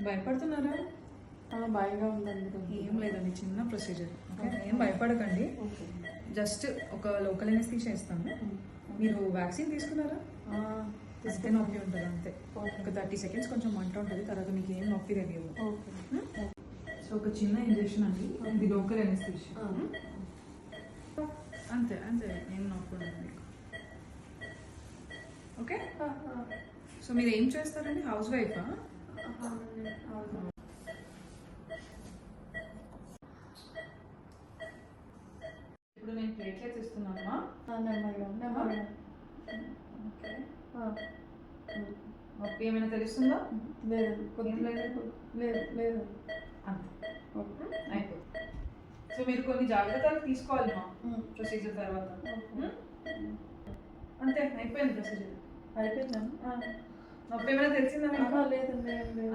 భయపడుతున్నారా? భయంగా ఉందండి. ఏం లేదండి, చిన్న ప్రొసీజర్. ఓకే, ఏం భయపడకండి. జస్ట్ ఒక లోకల్ ఎనెస్థీషియా ఇస్తాను. మీరు వ్యాక్సిన్ తీసుకున్నారా? అంతే నొప్పి ఉంటుంది అంతే. ఒక 30 seconds కొంచెం మంట ఉంటుంది, తర్వాత మీకు ఏం నొప్పి తెలియదు. సో ఒక చిన్న ఇంజెక్షన్ అండి, ఇది లోకల్ ఎనెస్థీషియా. అంతే అంతే, ఏం నొప్పి ఉండదు మీకు. ఓకే, సో మీరు ఏం చేస్తారండి? హౌస్ వైఫా? ఇప్పుడు నేను ప్లేట్లెట్స్ ఇస్తున్నానమ్మా. ఓకే, నొప్పి ఏమైనా తెలుస్తుందా? లేదు, లేదు లేదు. అంతే, అయిపోతుంది. సో మీరు కొన్ని జాగ్రత్తలు తీసుకోవాలి మా ప్రొసీజర్ తర్వాత. అంతే, అయిపోయింది ప్రొసీజర్. అయిపోయిందా? నొప్పి ఏమైనా తెలిసిందా? లేదండి.